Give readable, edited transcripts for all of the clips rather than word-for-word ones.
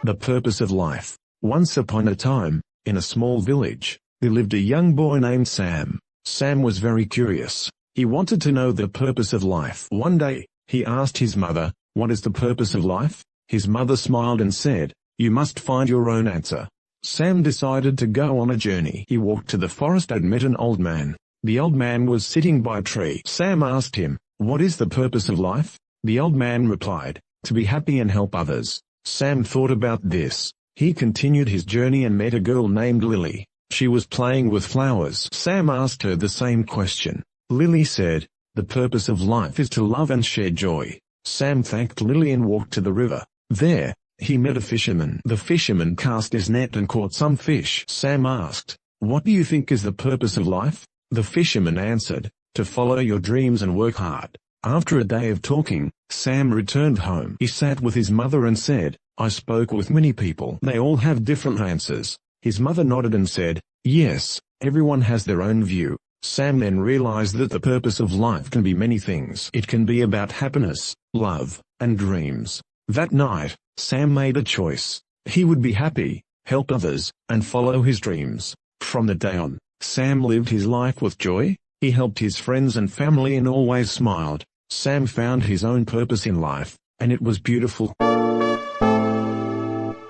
The purpose of life. Once upon a time, in a small village, there lived a young boy named Sam. Sam was very curious. He wanted to know the purpose of life. One day, he asked his mother, "What is the purpose of life?" His mother smiled and said, "You must find your own answer." Sam decided to go on a journey. He walked to the forest and met an old man. The old man was sitting by a tree. Sam asked him, "What is the purpose of life?" The old man replied, "To be happy and help others." Sam thought about this. He continued his journey and met a girl named Lily. She was playing with flowers. Sam asked her the same question. Lily said, "The purpose of life is to love and share joy." Sam thanked Lily and walked to the river. There, he met a fisherman. The fisherman cast his net and caught some fish. Sam asked, "What do you think is the purpose of life?" The fisherman answered, "To follow your dreams and work hard." After a day of talking, Sam returned home. He sat with his mother and said, "I spoke with many people. They all have different answers." His mother nodded and said, "Yes, everyone has their own view." Sam then realized that the purpose of life can be many things. It can be about happiness, love, and dreams. That night, Sam made a choice. He would be happy, help others, and follow his dreams. From the day on, Sam lived his life with joy. He helped his friends and family and always smiled. Sam found his own purpose in life, and it was beautiful.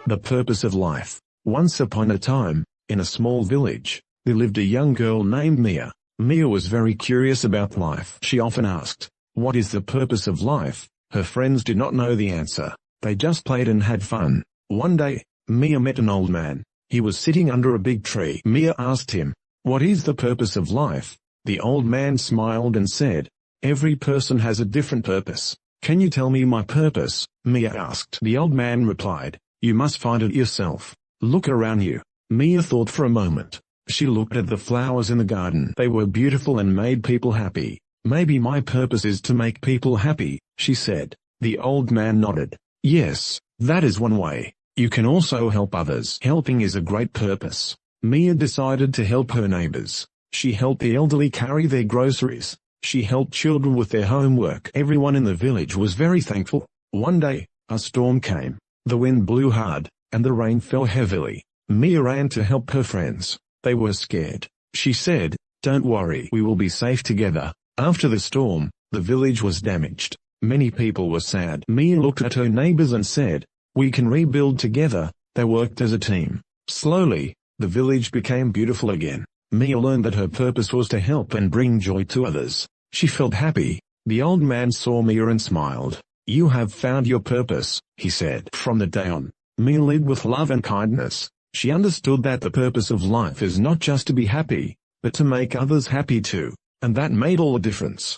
The purpose of life. Once upon a time, in a small village, there lived a young girl named Mia. Mia was very curious about life. She often asked, "What is the purpose of life?" Her friends did not know the answer. They just played and had fun. One day, Mia met an old man. He was sitting under a big tree. Mia asked him, "What is the purpose of life?" The old man smiled and said, "Every person has a different purpose. Can you tell me my purpose?" Mia asked. The old man replied, "You must find it yourself. Look around you." Mia thought for a moment. She looked at the flowers in the garden. They were beautiful and made people happy. "Maybe my purpose is to make people happy," she said. The old man nodded. "Yes, that is one way. You can also help others. Helping is a great purpose." Mia decided to help her neighbors. She helped the elderly carry their groceries. She helped children with their homework. Everyone in the village was very thankful. One day, a storm came. The wind blew hard, and the rain fell heavily. Mia ran to help her friends. They were scared. She said, "Don't worry, we will be safe together." After the storm, the village was damaged. Many people were sad. Mia looked at her neighbors and said, "We can rebuild together." They worked as a team. Slowly, the village became beautiful again. Mia learned that her purpose was to help and bring joy to others. She felt happy. The old man saw Mia and smiled. "You have found your purpose," he said. From the day on, Mia lived with love and kindness. She understood that the purpose of life is not just to be happy, but to make others happy too, and that made all the difference.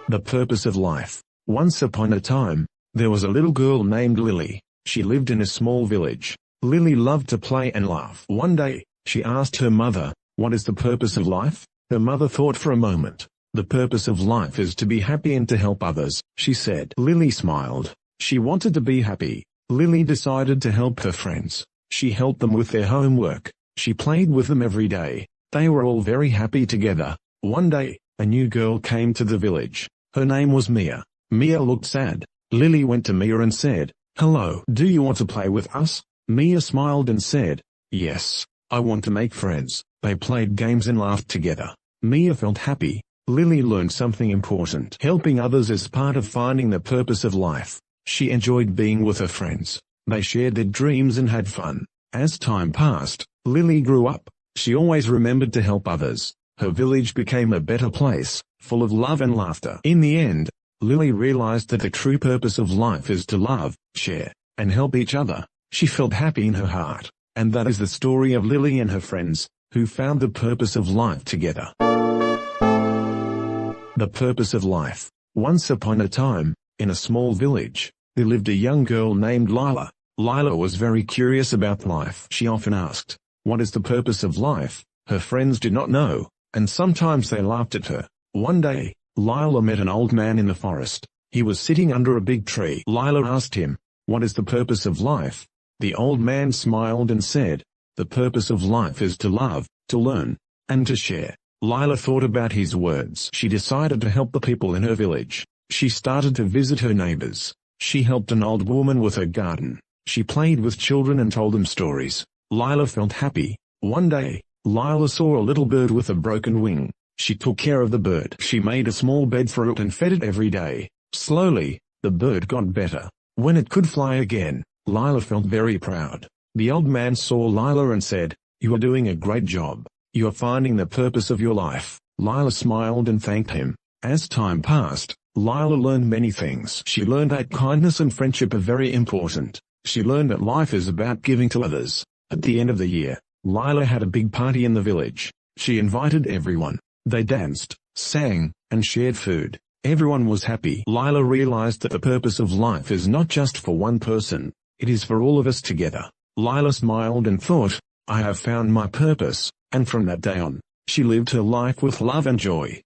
The purpose of life. Once upon a time, there was a little girl named Lily. She lived in a small village. Lily loved to play and laugh. One day, she asked her mother, "What is the purpose of life?" Her mother thought for a moment. "The purpose of life is to be happy and to help others," she said. Lily smiled. She wanted to be happy. Lily decided to help her friends. She helped them with their homework. She played with them every day. They were all very happy together. One day, a new girl came to the village. Her name was Mia. Mia looked sad. Lily went to Mia and said, "Hello, do you want to play with us?" Mia smiled and said, "Yes, I want to make friends." They played games and laughed together. Mia felt happy. Lily learned something important. Helping others is part of finding the purpose of life. She enjoyed being with her friends. They shared their dreams and had fun. As time passed, Lily grew up. She always remembered to help others. Her village became a better place, full of love and laughter. In the end, Lily realized that the true purpose of life is to love, share, and help each other. She felt happy in her heart. And that is the story of Lily and her friends, who found the purpose of life together. The purpose of life. Once upon a time, in a small village, there lived a young girl named Lila. Lila was very curious about life. She often asked, "What is the purpose of life?" Her friends did not know, and sometimes they laughed at her. One day, Lila met an old man in the forest. He was sitting under a big tree. Lila asked him, "What is the purpose of life?" The old man smiled and said, "The purpose of life is to love, to learn, and to share." Lila thought about his words. She decided to help the people in her village. She started to visit her neighbors. She helped an old woman with her garden. She played with children and told them stories. Lila felt happy. One day, Lila saw a little bird with a broken wing. She took care of the bird. She made a small bed for it and fed it every day. Slowly, the bird got better. When it could fly again, Lila felt very proud. The old man saw Lila and said, "You are doing a great job. You are finding the purpose of your life." Lila smiled and thanked him. As time passed, Lila learned many things. She learned that kindness and friendship are very important. She learned that life is about giving to others. At the end of the year, Lila had a big party in the village. She invited everyone. They danced, sang, and shared food. Everyone was happy. Lila realized that the purpose of life is not just for one person, it is for all of us together. Lila smiled and thought, "I have found my purpose," and from that day on, she lived her life with love and joy.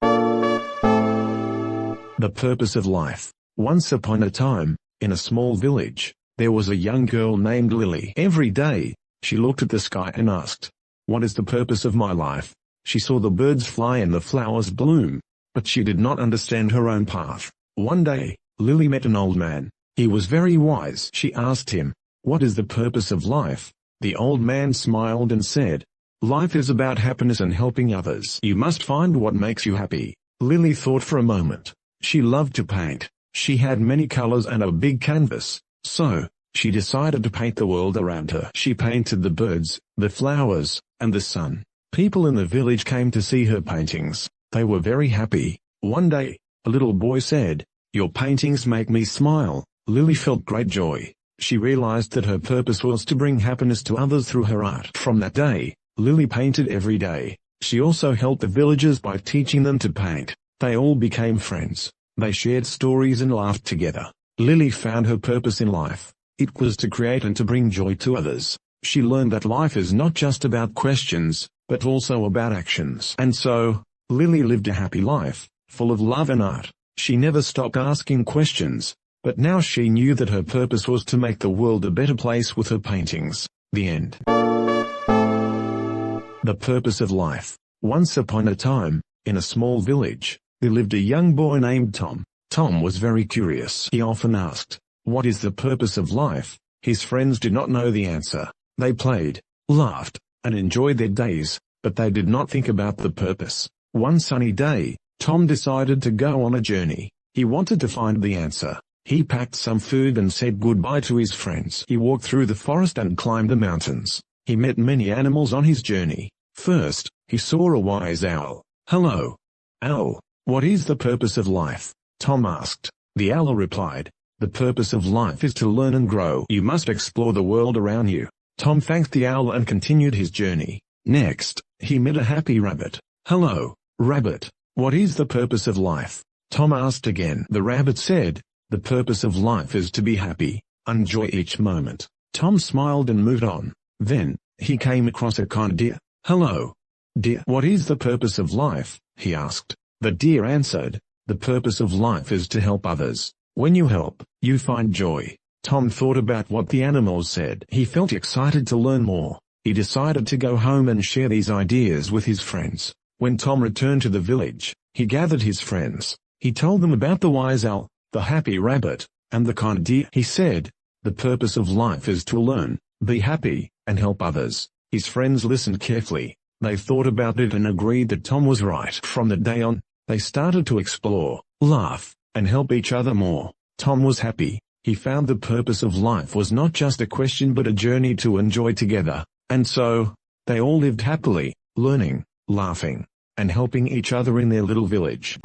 The purpose of life. Once upon a time, in a small village, there was a young girl named Lily. Every day, she looked at the sky and asked, "What is the purpose of my life?" She saw the birds fly and the flowers bloom, but she did not understand her own path. One day, Lily met an old man. He was very wise. She asked him, "What is the purpose of life?" The old man smiled and said, "Life is about happiness and helping others. You must find what makes you happy." Lily thought for a moment. She loved to paint. She had many colors and a big canvas, so she decided to paint the world around her. She painted the birds, the flowers, and the sun. People in the village came to see her paintings. They were very happy. One day, a little boy said, "Your paintings make me smile." Lily felt great joy. She realized that her purpose was to bring happiness to others through her art. From that day, Lily painted every day. She also helped the villagers by teaching them to paint. They all became friends. They shared stories and laughed together. Lily found her purpose in life. It was to create and to bring joy to others. She learned that life is not just about questions, but also about actions. And so, Lily lived a happy life, full of love and art. She never stopped asking questions, but now she knew that her purpose was to make the world a better place with her paintings. The end. The purpose of life. Once upon a time, in a small village, there lived a young boy named Tom. Tom was very curious. He often asked, "What is the purpose of life?" His friends did not know the answer. They played, laughed, and enjoyed their days, but they did not think about the purpose. One sunny day, Tom decided to go on a journey. He wanted to find the answer. He packed some food and said goodbye to his friends. He walked through the forest and climbed the mountains. He met many animals on his journey. First, he saw a wise owl. "Hello, owl. What is the purpose of life?" Tom asked. The owl replied, "The purpose of life is to learn and grow. You must explore the world around you." Tom thanked the owl and continued his journey. Next, he met a happy rabbit. "Hello, rabbit. What is the purpose of life?" Tom asked again. The rabbit said, "The purpose of life is to be happy. Enjoy each moment." Tom smiled and moved on. Then, he came across a kind deer. "Hello, deer. What is the purpose of life?" he asked. The deer answered, "The purpose of life is to help others. When you help, you find joy." Tom thought about what the animals said. He felt excited to learn more. He decided to go home and share these ideas with his friends. When Tom returned to the village, he gathered his friends. He told them about the wise owl, the happy rabbit, and the kind deer. He said, "The purpose of life is to learn, be happy, and help others." His friends listened carefully. They thought about it and agreed that Tom was right. From that day on, they started to explore, laugh, and help each other more. Tom was happy. He found the purpose of life was not just a question but a journey to enjoy together. And so, they all lived happily, learning, laughing, and helping each other in their little village.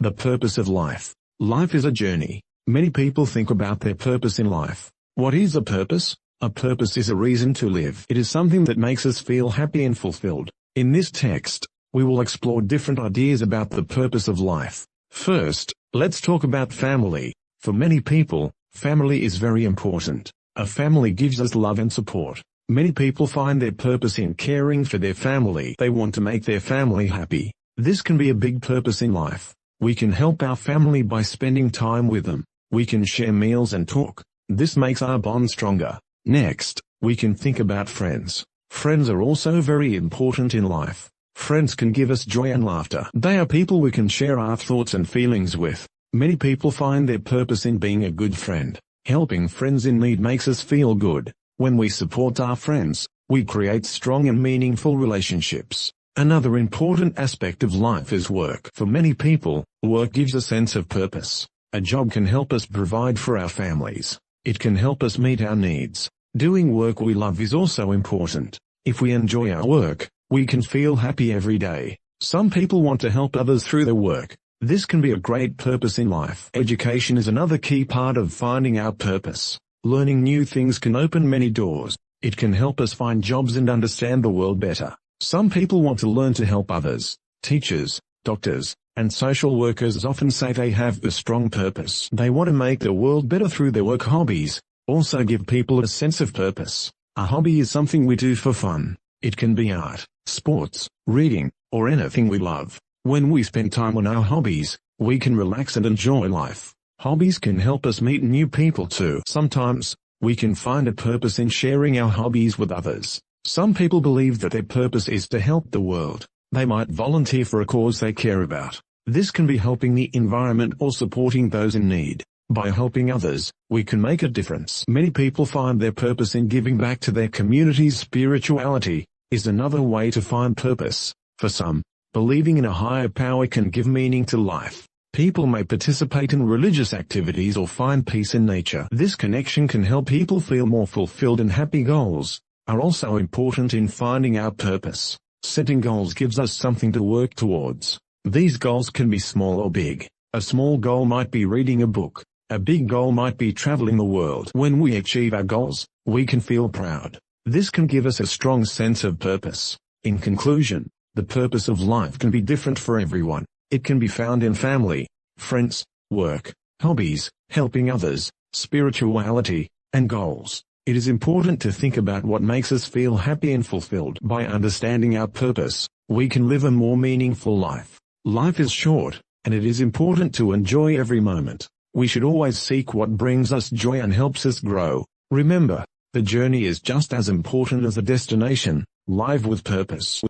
The purpose of life. Life is a journey. Many people think about their purpose in life. What is a purpose? A purpose is a reason to live. It is something that makes us feel happy and fulfilled. In this text, we will explore different ideas about the purpose of life. First, let's talk about family. For many people, family is very important. A family gives us love and support. Many people find their purpose in caring for their family. They want to make their family happy. This can be a big purpose in life. We can help our family by spending time with them. We can share meals and talk. This makes our bond stronger. Next, we can think about friends. Friends are also very important in life. Friends can give us joy and laughter. They are people we can share our thoughts and feelings with. Many people find their purpose in being a good friend. Helping friends in need makes us feel good. When we support our friends, we create strong and meaningful relationships. Another important aspect of life is work. For many people, work gives a sense of purpose. A job can help us provide for our families. It can help us meet our needs. Doing work we love is also important. If we enjoy our work, we can feel happy every day. Some people want to help others through their work. This can be a great purpose in life. Education is another key part of finding our purpose. Learning new things can open many doors. It can help us find jobs and understand the world better. Some people want to learn to help others. Teachers, doctors, and social workers often say they have a strong purpose. They want to make the world better through their work. Hobbies also give people a sense of purpose. A hobby is something we do for fun. It can be art, sports, reading, or anything we love. When we spend time on our hobbies, we can relax and enjoy life. Hobbies can help us meet new people too. Sometimes, we can find a purpose in sharing our hobbies with others. Some people believe that their purpose is to help the world. They might volunteer for a cause they care about. This can be helping the environment or supporting those in need. By helping others, we can make a difference. Many people find their purpose in giving back to their communities. Spirituality is another way to find purpose. For some, believing in a higher power can give meaning to life. People may participate in religious activities or find peace in nature. This connection can help people feel more fulfilled and happy. Goals are also important in finding our purpose. Setting goals gives us something to work towards. These goals can be small or big. A small goal might be reading a book. A big goal might be traveling the world. When we achieve our goals, we can feel proud. This can give us a strong sense of purpose. In conclusion, the purpose of life can be different for everyone. It can be found in family, friends, work, hobbies, helping others, spirituality, and goals. It is important to think about what makes us feel happy and fulfilled. By understanding our purpose, we can live a more meaningful life. Life is short, and it is important to enjoy every moment. We should always seek what brings us joy and helps us grow. Remember, the journey is just as important as the destination. Live with purpose.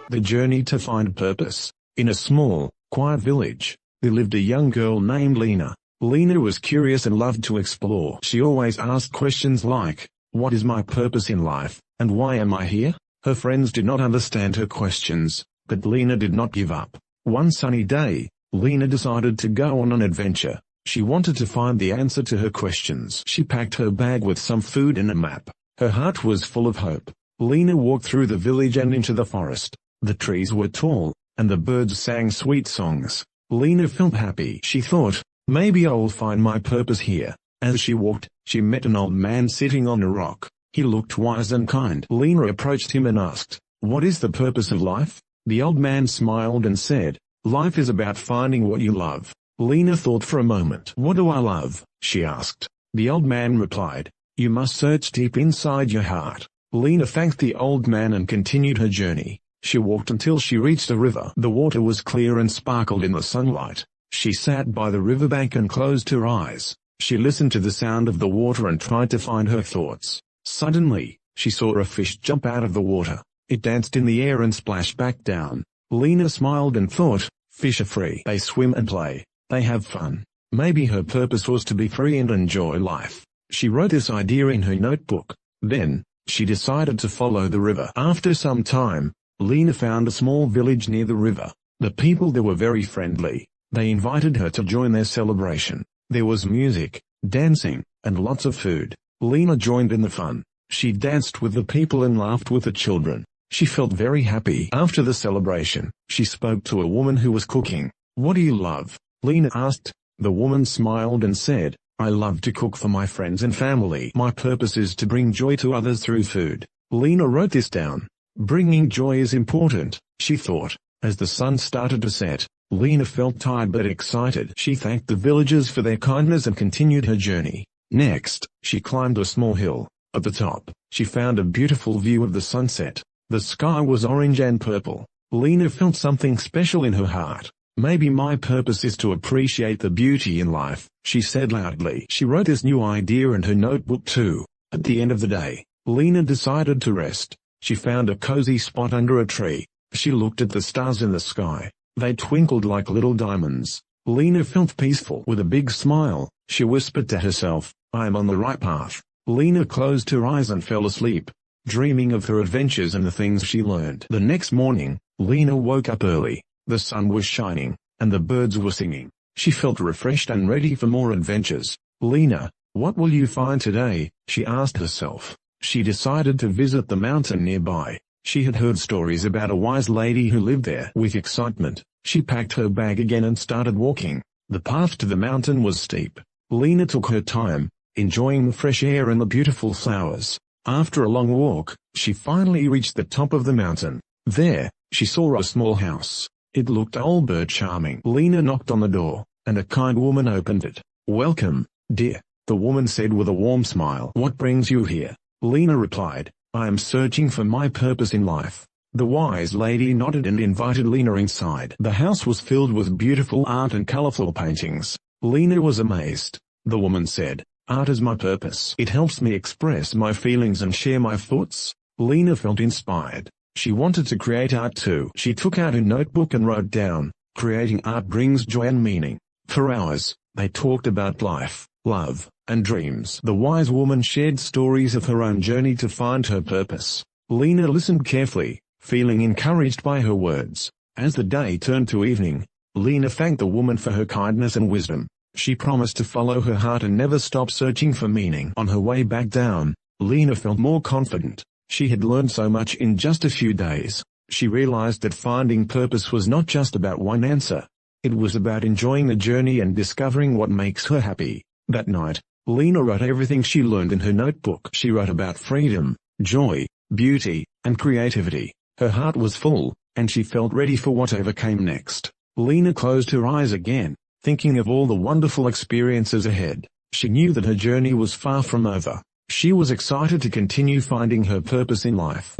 The journey to find purpose. In a small, quiet village, there lived a young girl named Lena. Lena was curious and loved to explore. She always asked questions like, "What is my purpose in life, and why am I here?" Her friends did not understand her questions, but Lena did not give up. One sunny day, Lena decided to go on an adventure. She wanted to find the answer to her questions. She packed her bag with some food and a map. Her heart was full of hope. Lena walked through the village and into the forest. The trees were tall, and the birds sang sweet songs. Lena felt happy. She thought, "Maybe I'll find my purpose here." As she walked, she met an old man sitting on a rock. He looked wise and kind. Lena approached him and asked, "What is the purpose of life?" The old man smiled and said, "Life is about finding what you love." Lena thought for a moment. "What do I love?" she asked. The old man replied, "You must search deep inside your heart." Lena thanked the old man and continued her journey. She walked until she reached a river. The water was clear and sparkled in the sunlight. She sat by the riverbank and closed her eyes. She listened to the sound of the water and tried to find her thoughts. Suddenly, she saw a fish jump out of the water. It danced in the air and splashed back down. Lena smiled and thought, "Fish are free. They swim and play. They have fun." Maybe her purpose was to be free and enjoy life. She wrote this idea in her notebook. Then, she decided to follow the river. After some time, Lena found a small village near the river. The people there were very friendly. They invited her to join their celebration. There was music, dancing, and lots of food. Lena joined in the fun. She danced with the people and laughed with the children. She felt very happy. After the celebration, she spoke to a woman who was cooking. "What do you love?" Lena asked. The woman smiled and said, "I love to cook for my friends and family. My purpose is to bring joy to others through food." Lena wrote this down. Bringing joy is important, she thought. As the sun started to set, Lena felt tired but excited. She thanked the villagers for their kindness and continued her journey. Next, she climbed a small hill. At the top, she found a beautiful view of the sunset. The sky was orange and purple. Lena felt something special in her heart. "Maybe my purpose is to appreciate the beauty in life," she said loudly. She wrote this new idea in her notebook too. At the end of the day, Lena decided to rest. She found a cozy spot under a tree. She looked at the stars in the sky. They twinkled like little diamonds. Lena felt peaceful. With a big smile, she whispered to herself, "I am on the right path." Lena closed her eyes and fell asleep, dreaming of her adventures and the things she learned. The next morning, Lena woke up early. The sun was shining, and the birds were singing. She felt refreshed and ready for more adventures. "Lena, what will you find today?" she asked herself. She decided to visit the mountain nearby. She had heard stories about a wise lady who lived there. With excitement, she packed her bag again and started walking. The path to the mountain was steep. Lena took her time, enjoying the fresh air and the beautiful flowers. After a long walk, she finally reached the top of the mountain. There, she saw a small house. It looked old but charming. Lena knocked on the door, and a kind woman opened it. "Welcome, dear," the woman said with a warm smile. "What brings you here?" Lena replied, "I am searching for my purpose in life." The wise lady nodded and invited Lena inside. The house was filled with beautiful art and colorful paintings. Lena was amazed. The woman said, "Art is my purpose. It helps me express my feelings and share my thoughts." Lena felt inspired. She wanted to create art too. She took out a notebook and wrote down, "Creating art brings joy and meaning." For hours, they talked about life, love, and dreams. The wise woman shared stories of her own journey to find her purpose. Lena listened carefully, feeling encouraged by her words. As the day turned to evening, Lena thanked the woman for her kindness and wisdom. She promised to follow her heart and never stop searching for meaning. On her way back down, Lena felt more confident. She had learned so much in just a few days. She realized that finding purpose was not just about one answer. It was about enjoying the journey and discovering what makes her happy. That night, Lena wrote everything she learned in her notebook. She wrote about freedom, joy, beauty, and creativity. Her heart was full, and she felt ready for whatever came next. Lena closed her eyes again, thinking of all the wonderful experiences ahead. She knew that her journey was far from over. She was excited to continue finding her purpose in life.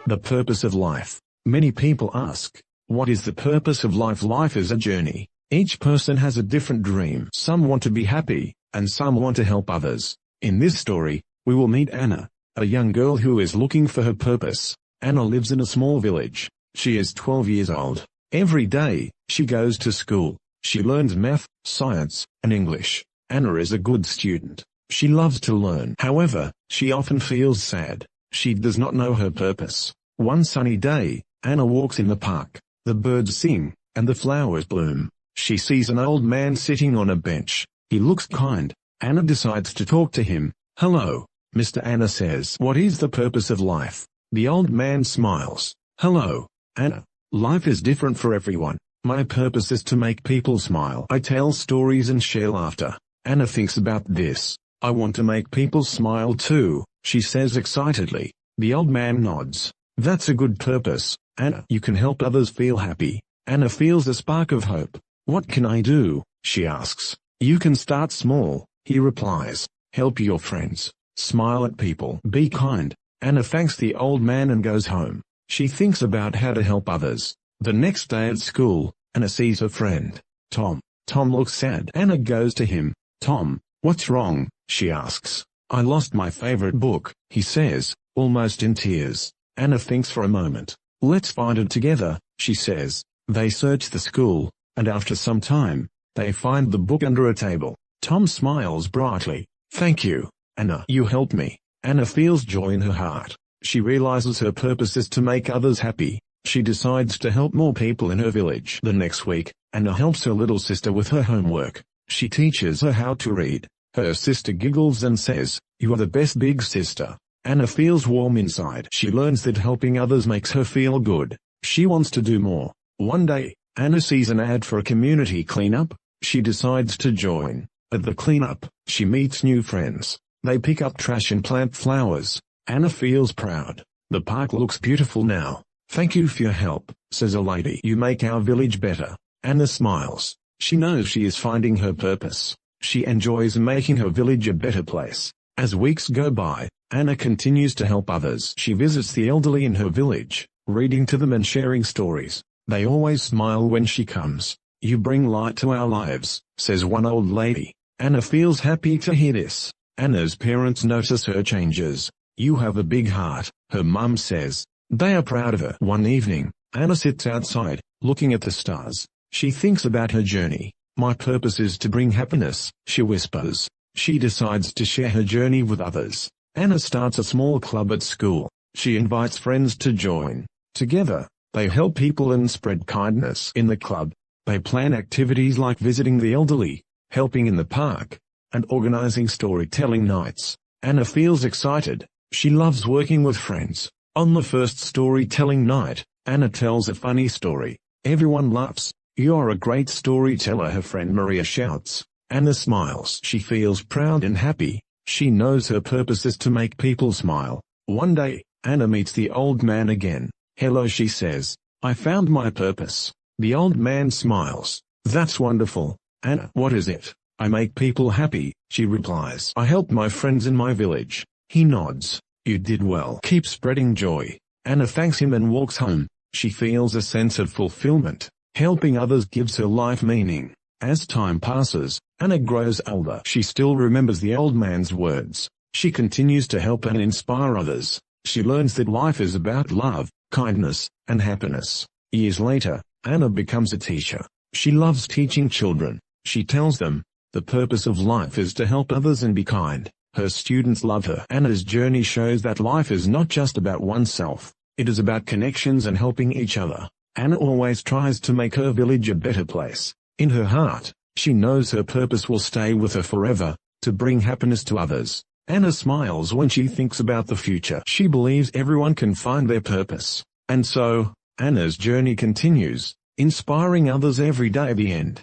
The purpose of life. Many people ask, what is the purpose of life? Life is a journey. Each person has a different dream. Some want to be happy, and some want to help others. In this story, we will meet Anna, a young girl who is looking for her purpose. Anna lives in a small village. She is 12 years old. Every day, she goes to school. She learns math, science, and English. Anna is a good student. She loves to learn. However, she often feels sad. She does not know her purpose. One sunny day, Anna walks in the park. The birds sing, and the flowers bloom. She sees an old man sitting on a bench. He looks kind. Anna decides to talk to him. "Hello, Mr. Anna says. What is the purpose of life?" The old man smiles. "Hello, Anna. Life is different for everyone. My purpose is to make people smile. I tell stories and share laughter." Anna thinks about this. "I want to make people smile too," she says excitedly. The old man nods. "That's a good purpose, Anna. You can help others feel happy." Anna feels a spark of hope. "What can I do?" she asks. "You can start small," he replies. "Help your friends. Smile at people. Be kind." Anna thanks the old man and goes home. She thinks about how to help others. The next day at school, Anna sees her friend, Tom. Tom looks sad. Anna goes to him. "Tom, what's wrong?" she asks. "I lost my favorite book," he says, almost in tears. Anna thinks for a moment. "Let's find it together," she says. They search the school, and after some time, they find the book under a table. Tom smiles brightly. "Thank you, Anna. You helped me." Anna feels joy in her heart. She realizes her purpose is to make others happy. She decides to help more people in her village. The next week, Anna helps her little sister with her homework. She teaches her how to read. Her sister giggles and says, "You are the best big sister." Anna feels warm inside. She learns that helping others makes her feel good. She wants to do more. One day, Anna sees an ad for a community cleanup. She decides to join. At the cleanup, she meets new friends. They pick up trash and plant flowers. Anna feels proud. The park looks beautiful now. "Thank you for your help," says a lady. "You make our village better." Anna smiles. She knows she is finding her purpose. She enjoys making her village a better place. As weeks go by, Anna continues to help others. She visits the elderly in her village, reading to them and sharing stories. They always smile when she comes. "You bring light to our lives," says one old lady. Anna feels happy to hear this. Anna's parents notice her changes. "You have a big heart," her mum says. They are proud of her. One evening, Anna sits outside, looking at the stars. She thinks about her journey. My purpose is to bring happiness, she whispers. She decides to share her journey with others. Anna starts a small club at school. She invites friends to join. Together, they help people and spread kindness in the club. They plan activities like visiting the elderly, helping in the park, and organizing storytelling nights. Anna feels excited. She loves working with friends. On the first storytelling night, Anna tells a funny story. Everyone laughs. "You're a great storyteller," her friend Maria shouts. Anna smiles. She feels proud and happy. She knows her purpose is to make people smile. One day, Anna meets the old man again. "Hello," she says. "I found my purpose." The old man smiles. "That's wonderful, Anna." "What is it?" "I make people happy," she replies. "I help my friends in my village." He nods. "You did well. Keep spreading joy." Anna thanks him and walks home. She feels a sense of fulfillment. Helping others gives her life meaning. As time passes, Anna grows older. She still remembers the old man's words. She continues to help and inspire others. She learns that life is about love, kindness, and happiness. Years later, Anna becomes a teacher. She loves teaching children. She tells them, the purpose of life is to help others and be kind. Her students love her. Anna's journey shows that life is not just about oneself. It is about connections and helping each other. Anna always tries to make her village a better place. In her heart, she knows her purpose will stay with her forever, to bring happiness to others. Anna smiles when she thinks about the future. She believes everyone can find their purpose. And so, Anna's journey continues, inspiring others every day. The end.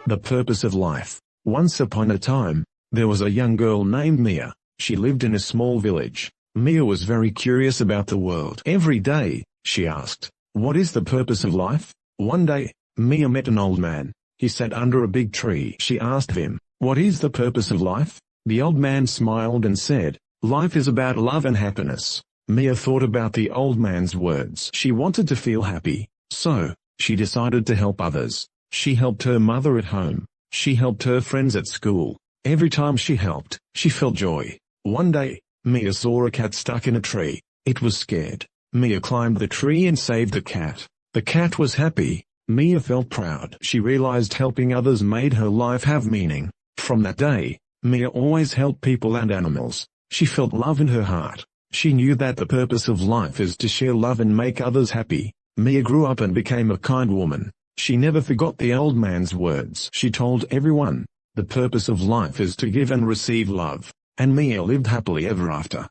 The purpose of life. Once upon a time, there was a young girl named Mia. She lived in a small village. Mia was very curious about the world. Every day, she asked, "What is the purpose of life?" One day, Mia met an old man. He sat under a big tree. She asked him, "What is the purpose of life?" The old man smiled and said, "Life is about love and happiness." Mia thought about the old man's words. She wanted to feel happy, so she decided to help others. She helped her mother at home. She helped her friends at school. Every time she helped, she felt joy. One day, Mia saw a cat stuck in a tree. It was scared. Mia climbed the tree and saved the cat. The cat was happy. Mia felt proud. She realized helping others made her life have meaning. From that day, Mia always helped people and animals. She felt love in her heart. She knew that the purpose of life is to share love and make others happy. Mia grew up and became a kind woman. She never forgot the old man's words. She told everyone, the purpose of life is to give and receive love. And Mia lived happily ever after.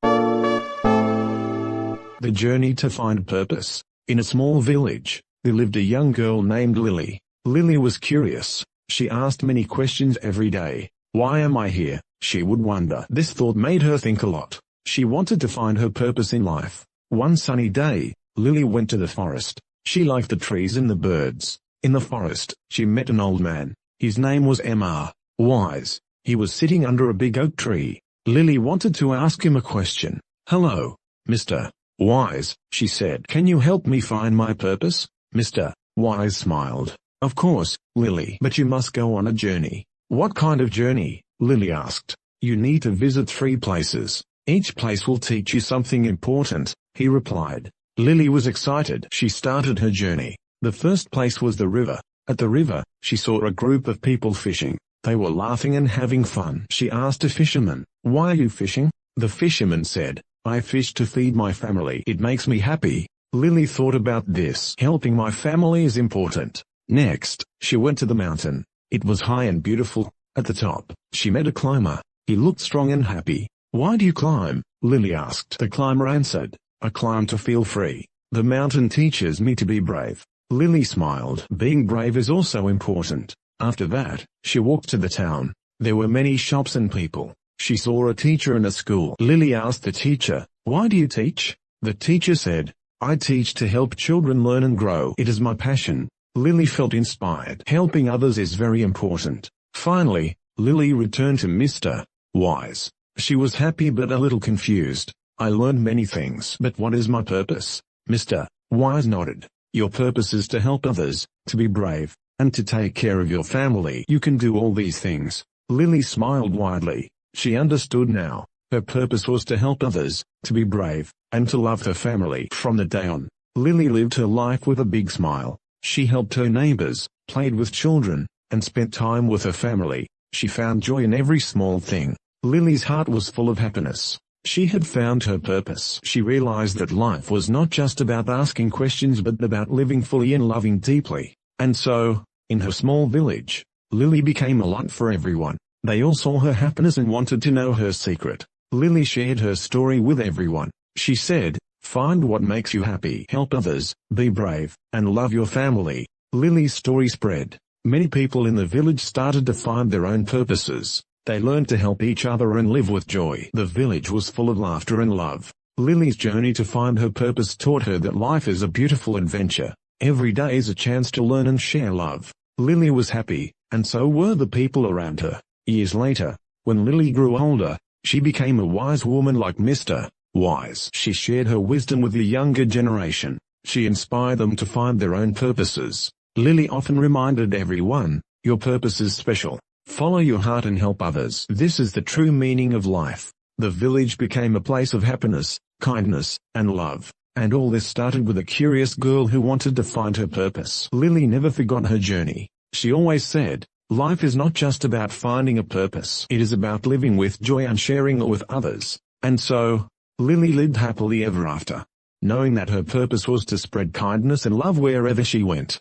The journey to find purpose. In a small village, there lived a young girl named Lily. Lily was curious. She asked many questions every day. "Why am I here?" she would wonder. This thought made her think a lot. She wanted to find her purpose in life. One sunny day, Lily went to the forest. She liked the trees and the birds. In the forest, she met an old man. His name was Mr. Wise. He was sitting under a big oak tree. Lily wanted to ask him a question. "Hello, Mr. Wise," she said. "Can you help me find my purpose?" Mr. Wise smiled. "Of course, Lily. But you must go on a journey." "What kind of journey?" Lily asked. "You need to visit 3 places. Each place will teach you something important," he replied. Lily was excited. She started her journey. The first place was the river. At the river, she saw a group of people fishing. They were laughing and having fun. She asked a fisherman, "Why are you fishing?" The fisherman said, "I fish to feed my family. It makes me happy." Lily thought about this. Helping my family is important. Next, she went to the mountain. It was high and beautiful. At the top, she met a climber. He looked strong and happy. "Why do you climb?" Lily asked. The climber answered, "I climb to feel free. The mountain teaches me to be brave." Lily smiled. Being brave is also important. After that, she walked to the town. There were many shops and people. She saw a teacher in a school. Lily asked the teacher, "Why do you teach?" The teacher said, "I teach to help children learn and grow. It is my passion." Lily felt inspired. Helping others is very important. Finally, Lily returned to Mr. Wise. She was happy but a little confused. "I learned many things. But what is my purpose?" Mr. Wise nodded. "Your purpose is to help others, to be brave, and to take care of your family. You can do all these things." Lily smiled widely. She understood now. Her purpose was to help others, to be brave, and to love her family. From that day on, Lily lived her life with a big smile. She helped her neighbors, played with children, and spent time with her family. She found joy in every small thing. Lily's heart was full of happiness. She had found her purpose. She realized that life was not just about asking questions but about living fully and loving deeply. And so, in her small village, Lily became a light for everyone. They all saw her happiness and wanted to know her secret. Lily shared her story with everyone. She said, "Find what makes you happy, help others, be brave, and love your family." Lily's story spread. Many people in the village started to find their own purposes. They learned to help each other and live with joy. The village was full of laughter and love. Lily's journey to find her purpose taught her that life is a beautiful adventure. Every day is a chance to learn and share love. Lily was happy, and so were the people around her. Years later, when Lily grew older, she became a wise woman like Mr. Wise. She shared her wisdom with the younger generation. She inspired them to find their own purposes. Lily often reminded everyone, "Your purpose is special. Follow your heart and help others." This is the true meaning of life. The village became a place of happiness, kindness, and love. And all this started with a curious girl who wanted to find her purpose. Lily never forgot her journey. She always said, "Life is not just about finding a purpose. It is about living with joy and sharing it with others." And so, Lily lived happily ever after, knowing that her purpose was to spread kindness and love wherever she went.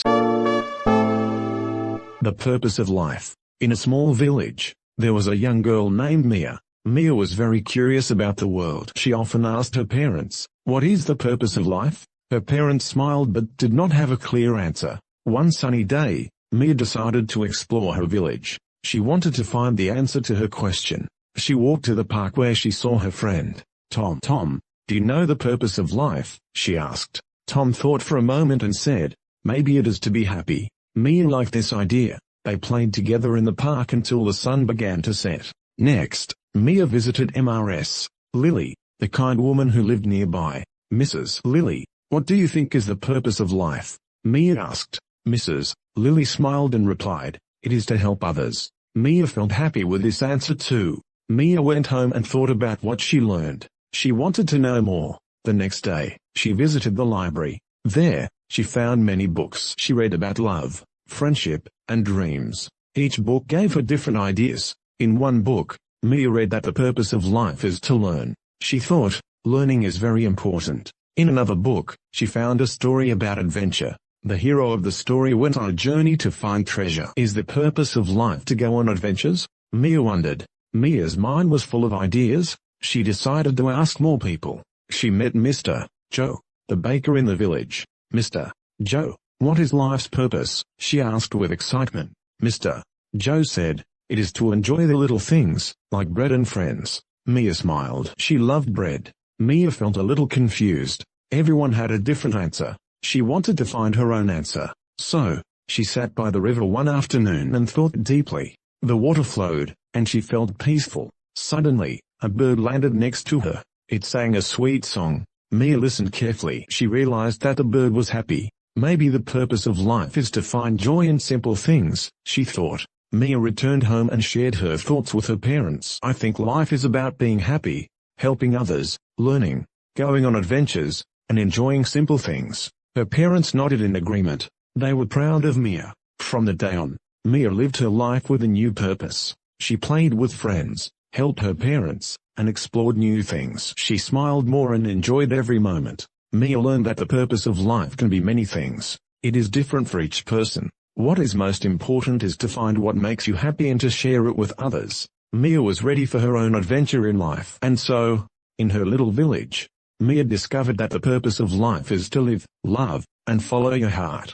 The purpose of life. In a small village, there was a young girl named Mia. Mia was very curious about the world. She often asked her parents, "What is the purpose of life?" Her parents smiled but did not have a clear answer. One sunny day, Mia decided to explore her village. She wanted to find the answer to her question. She walked to the park where she saw her friend, Tom. "Tom, do you know the purpose of life?" she asked. Tom thought for a moment and said, "Maybe it is to be happy." Mia liked this idea. They played together in the park until the sun began to set. Next, Mia visited Mrs. Lily, the kind woman who lived nearby. "Mrs. Lily, what do you think is the purpose of life?" Mia asked. Mrs. Lily smiled and replied, "It is to help others." Mia felt happy with this answer too. Mia went home and thought about what she learned. She wanted to know more. The next day, she visited the library. There, she found many books. She read about love, friendship, and dreams. Each book gave her different ideas. In one book, Mia read that the purpose of life is to learn. She thought, learning is very important. In another book, she found a story about adventure. The hero of the story went on a journey to find treasure. Is the purpose of life to go on adventures? Mia wondered. Mia's mind was full of ideas. She decided to ask more people. She met Mr. Joe, the baker in the village. "Mr. Joe, what is life's purpose?" she asked with excitement. Mr. Joe said, "It is to enjoy the little things, like bread and friends." Mia smiled. She loved bread. Mia felt a little confused. Everyone had a different answer. She wanted to find her own answer. So, she sat by the river one afternoon and thought deeply. The water flowed, and she felt peaceful. Suddenly, a bird landed next to her. It sang a sweet song. Mia listened carefully. She realized that the bird was happy. Maybe the purpose of life is to find joy in simple things, she thought. Mia returned home and shared her thoughts with her parents. "I think life is about being happy, helping others, learning, going on adventures, and enjoying simple things." Her parents nodded in agreement. They were proud of Mia. From the day on, Mia lived her life with a new purpose. She played with friends, helped her parents, and explored new things. She smiled more and enjoyed every moment. Mia learned that the purpose of life can be many things. It is different for each person. What is most important is to find what makes you happy and to share it with others. Mia was ready for her own adventure in life. And so, in her little village, Mia discovered that the purpose of life is to live, love, and follow your heart.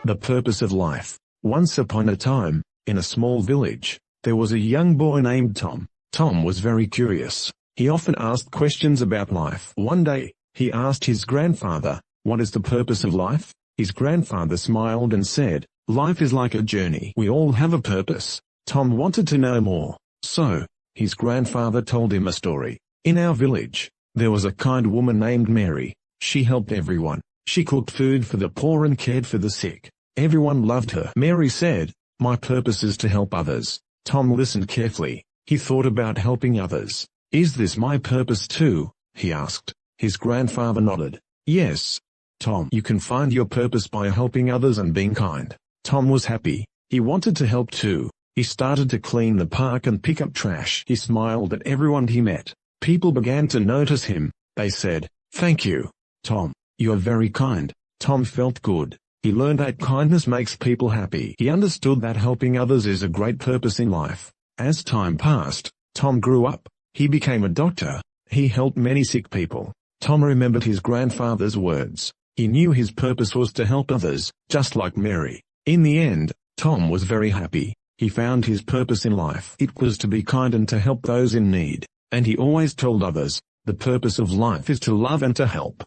The purpose of life. Once upon a time, in a small village, there was a young boy named Tom. Tom was very curious. He often asked questions about life. One day, he asked his grandfather, "What is the purpose of life?" His grandfather smiled and said, "Life is like a journey. We all have a purpose." Tom wanted to know more. So, his grandfather told him a story. In our village, there was a kind woman named Mary. She helped everyone. She cooked food for the poor and cared for the sick. Everyone loved her. Mary said, "My purpose is to help others." Tom listened carefully. He thought about helping others. "Is this my purpose too?" he asked. His grandfather nodded. Yes, Tom, you can find your purpose by helping others and being kind. Tom was happy. He wanted to help too. He started to clean the park and pick up trash. He smiled at everyone he met. People began to notice him. They said, "Thank you, Tom. You are very kind." Tom felt good. He learned that kindness makes people happy. He understood that helping others is a great purpose in life. As time passed, Tom grew up. He became a doctor. He helped many sick people. Tom remembered his grandfather's words. He knew his purpose was to help others, just like Mary. In the end, Tom was very happy. He found his purpose in life. It was to be kind and to help those in need. And he always told others, the purpose of life is to love and to help.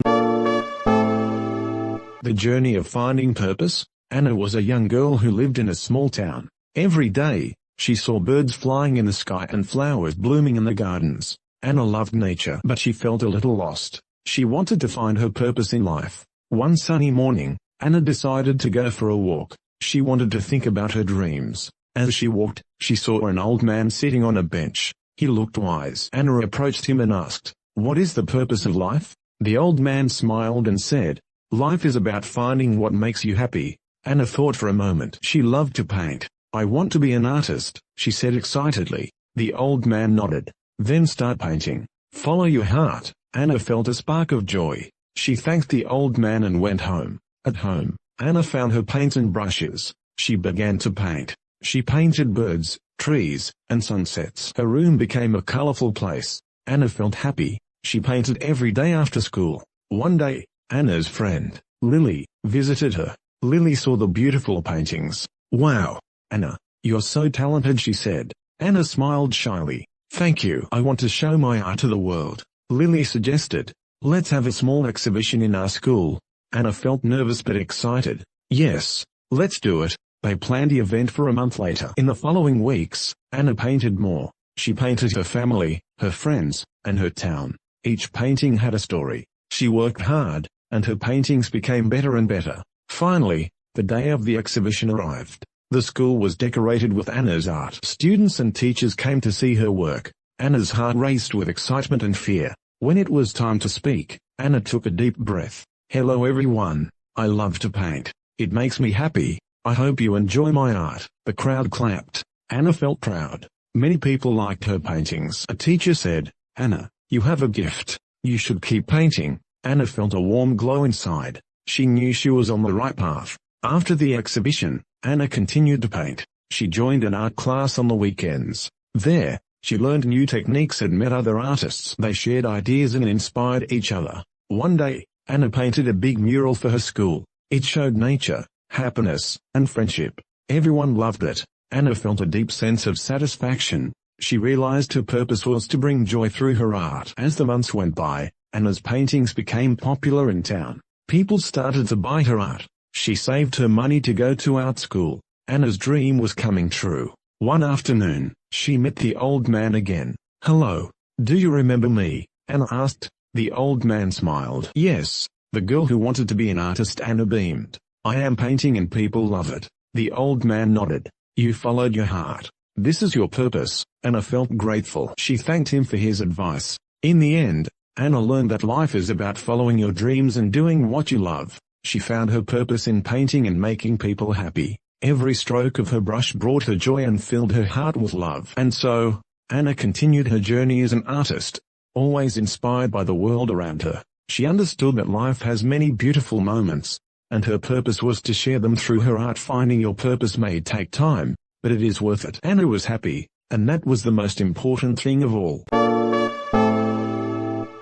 The journey of finding purpose. Anna was a young girl who lived in a small town. Every day, she saw birds flying in the sky and flowers blooming in the gardens. Anna loved nature, but she felt a little lost. She wanted to find her purpose in life. One sunny morning, Anna decided to go for a walk. She wanted to think about her dreams. As she walked, she saw an old man sitting on a bench. He looked wise. Anna approached him and asked, "What is the purpose of life?" The old man smiled and said, "Life is about finding what makes you happy." Anna thought for a moment. She loved to paint. "I want to be an artist," she said excitedly. The old man nodded. "Then start painting. Follow your heart." Anna felt a spark of joy. She thanked the old man and went home. At home, Anna found her paints and brushes. She began to paint. She painted birds, trees, and sunsets. Her room became a colorful place. Anna felt happy. She painted every day after school. One day, Anna's friend, Lily, visited her. Lily saw the beautiful paintings. "Wow, Anna, you're so talented," she said. Anna smiled shyly. "Thank you. I want to show my art to the world." Lily suggested, "Let's have a small exhibition in our school." Anna felt nervous but excited. "Yes, let's do it." They planned the event for a month later. In the following weeks, Anna painted more. She painted her family, her friends, and her town. Each painting had a story. She worked hard, and her paintings became better and better. Finally, the day of the exhibition arrived. The school was decorated with Anna's art. Students and teachers came to see her work. Anna's heart raced with excitement and fear. When it was time to speak, Anna took a deep breath. "Hello everyone. I love to paint. It makes me happy. I hope you enjoy my art." The crowd clapped. Anna felt proud. Many people liked her paintings. A teacher said, "Anna, you have a gift. You should keep painting." Anna felt a warm glow inside. She knew she was on the right path. After the exhibition, Anna continued to paint. She joined an art class on the weekends. There, she learned new techniques and met other artists. They shared ideas and inspired each other. One day, Anna painted a big mural for her school. It showed nature, happiness, and friendship. Everyone loved it. Anna felt a deep sense of satisfaction. She realized her purpose was to bring joy through her art. As the months went by, Anna's paintings became popular in town. People started to buy her art. She saved her money to go to art school. Anna's dream was coming true. One afternoon, she met the old man again. "Hello, do you remember me?" Anna asked. The old man smiled. "Yes, the girl who wanted to be an artist." Anna beamed. "I am painting and people love it." The old man nodded. "You followed your heart. This is your purpose." Anna felt grateful. She thanked him for his advice. In the end, Anna learned that life is about following your dreams and doing what you love. She found her purpose in painting and making people happy. Every stroke of her brush brought her joy and filled her heart with love. And so, Anna continued her journey as an artist, always inspired by the world around her. She understood that life has many beautiful moments, and her purpose was to share them through her art. Finding your purpose may take time, but it is worth it. Anna was happy, and that was the most important thing of all.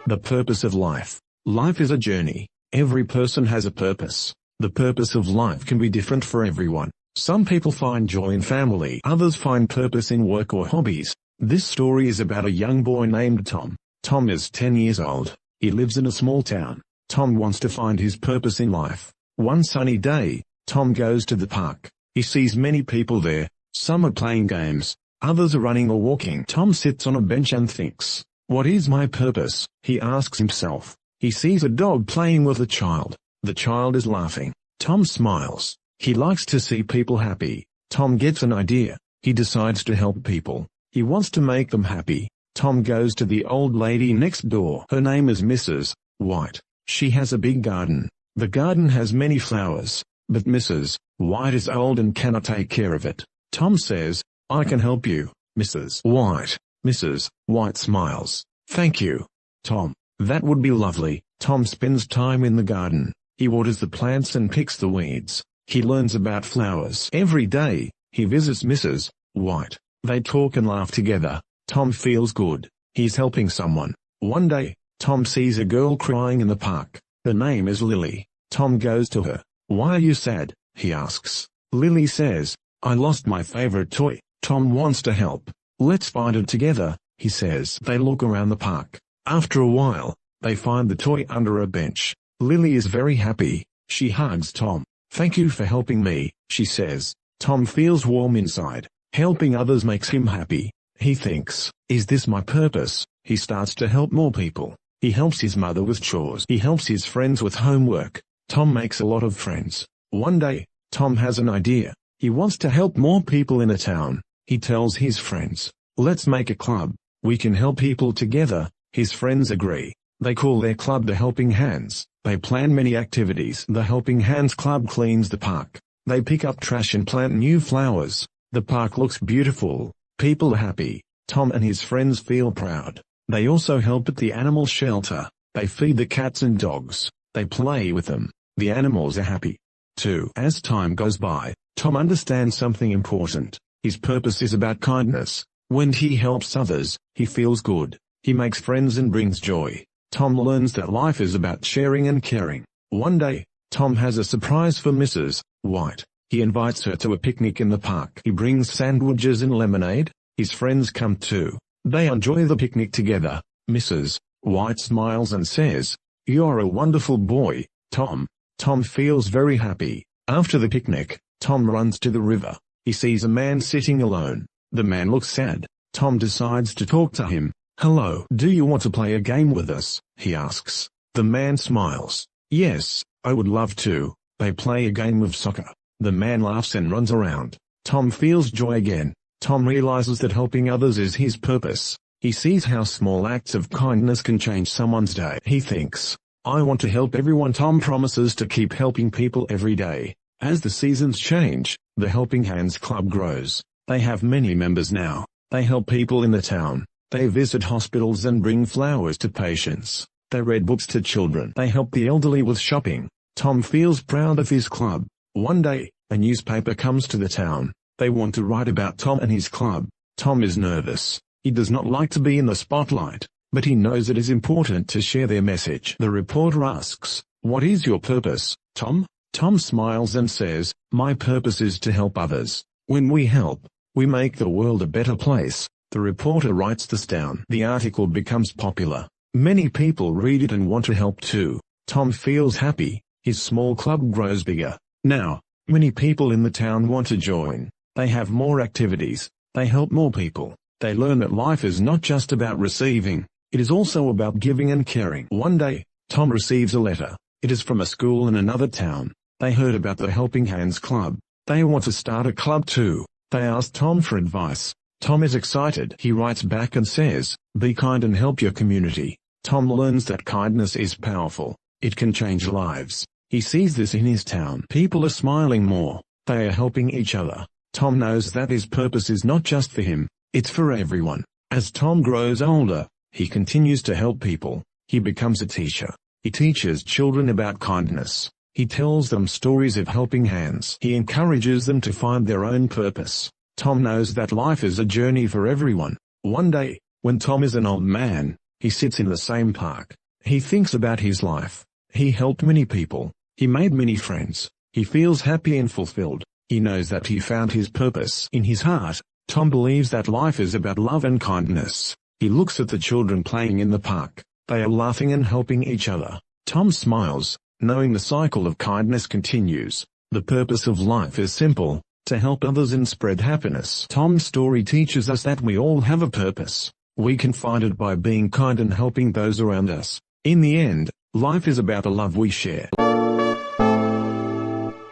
The purpose of life. Life is a journey. Every person has a purpose. The purpose of life can be different for everyone. Some people find joy in family. Others find purpose in work or hobbies. This story is about a young boy named Tom. Tom is 10 years old. He lives in a small town. Tom wants to find his purpose in life. One sunny day, Tom goes to the park. He sees many people there. Some are playing games. Others are running or walking. Tom sits on a bench and thinks, "What is my purpose?" He asks himself. He sees a dog playing with a child. The child is laughing. Tom smiles. He likes to see people happy. Tom gets an idea. He decides to help people. He wants to make them happy. Tom goes to the old lady next door. Her name is Mrs. White. She has a big garden. The garden has many flowers, but Mrs. White is old and cannot take care of it. Tom says, "I can help you, Mrs. White." Mrs. White smiles. "Thank you, Tom. That would be lovely." Tom spends time in the garden. He waters the plants and picks the weeds. He learns about flowers. Every day, he visits Mrs. White. They talk and laugh together. Tom feels good. He's helping someone. One day, Tom sees a girl crying in the park. Her name is Lily. Tom goes to her. "Why are you sad?" he asks. Lily says, "I lost my favorite toy." Tom wants to help. "Let's find it together," he says. They look around the park. After a while, they find the toy under a bench. Lily is very happy. She hugs Tom. "Thank you for helping me," she says. Tom feels warm inside. Helping others makes him happy. He thinks, "Is this my purpose?" He starts to help more people. He helps his mother with chores. He helps his friends with homework. Tom makes a lot of friends. One day, Tom has an idea. He wants to help more people in a town. He tells his friends, "Let's make a club. We can help people together." His friends agree. They call their club the Helping Hands. They plan many activities. The Helping Hands Club cleans the park. They pick up trash and plant new flowers. The park looks beautiful. People are happy. Tom and his friends feel proud. They also help at the animal shelter. They feed the cats and dogs. They play with them. The animals are happy, too. As time goes by, Tom understands something important. His purpose is about kindness. When he helps others, he feels good. He makes friends and brings joy. Tom learns that life is about sharing and caring. One day, Tom has a surprise for Mrs. White. He invites her to a picnic in the park. He brings sandwiches and lemonade. His friends come too. They enjoy the picnic together. Mrs. White smiles and says, "You're a wonderful boy, Tom." Tom feels very happy. After the picnic, Tom runs to the river. He sees a man sitting alone. The man looks sad. Tom decides to talk to him. "Hello, do you want to play a game with us?" he asks. The man smiles. "Yes, I would love to." They play a game of soccer. The man laughs and runs around. Tom feels joy again. Tom realizes that helping others is his purpose. He sees how small acts of kindness can change someone's day. He thinks, "I want to help everyone." Tom promises to keep helping people every day. As the seasons change, the Helping Hands Club grows. They have many members now. They help people in the town. They visit hospitals and bring flowers to patients. They read books to children. They help the elderly with shopping. Tom feels proud of his club. One day, a newspaper comes to the town. They want to write about Tom and his club. Tom is nervous. He does not like to be in the spotlight, but he knows it is important to share their message. The reporter asks, "What is your purpose, Tom?" Tom smiles and says, "My purpose is to help others. When we help, we make the world a better place." The reporter writes this down. The article becomes popular. Many people read it and want to help too. Tom feels happy. His small club grows bigger. Now, many people in the town want to join. They have more activities. They help more people. They learn that life is not just about receiving. It is also about giving and caring. One day, Tom receives a letter. It is from a school in another town. They heard about the Helping Hands Club. They want to start a club too. They ask Tom for advice. Tom is excited. He writes back and says, "Be kind and help your community." Tom learns that kindness is powerful. It can change lives. He sees this in his town. People are smiling more. They are helping each other. Tom knows that his purpose is not just for him, it's for everyone. As Tom grows older, he continues to help people. He becomes a teacher. He teaches children about kindness. He tells them stories of helping hands. He encourages them to find their own purpose. Tom knows that life is a journey for everyone. One day, when Tom is an old man, he sits in the same park. He thinks about his life. He helped many people. He made many friends. He feels happy and fulfilled. He knows that he found his purpose. In his heart, Tom believes that life is about love and kindness. He looks at the children playing in the park. They are laughing and helping each other. Tom smiles, knowing the cycle of kindness continues. The purpose of life is simple: to help others and spread happiness. Tom's story teaches us that we all have a purpose. We can find it by being kind and helping those around us. In the end, life is about the love we share.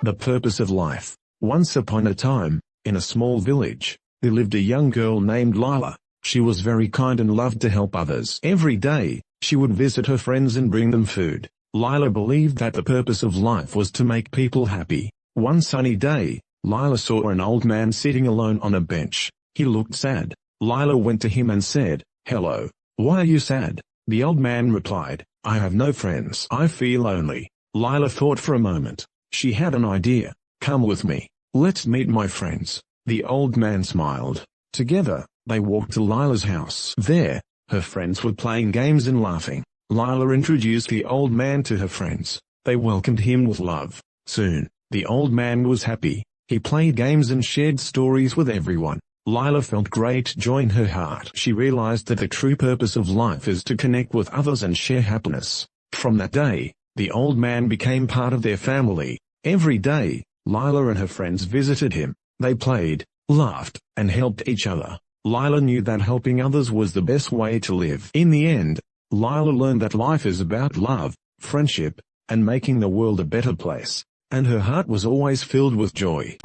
The purpose of life. Once upon a time, in a small village, there lived a young girl named Lila. She was very kind and loved to help others. Every day, she would visit her friends and bring them food. Lila believed that the purpose of life was to make people happy. One sunny day, Lila saw an old man sitting alone on a bench. He looked sad. Lila went to him and said, "Hello, why are you sad?" The old man replied, "I have no friends. I feel lonely." Lila thought for a moment. She had an idea. "Come with me. Let's meet my friends." The old man smiled. Together, they walked to Lila's house. There, her friends were playing games and laughing. Lila introduced the old man to her friends. They welcomed him with love. Soon, the old man was happy. He played games and shared stories with everyone. Lila felt great joy in her heart. She realized that the true purpose of life is to connect with others and share happiness. From that day, the old man became part of their family. Every day, Lila and her friends visited him. They played, laughed, and helped each other. Lila knew that helping others was the best way to live. In the end, Lila learned that life is about love, friendship, and making the world a better place, and her heart was always filled with joy.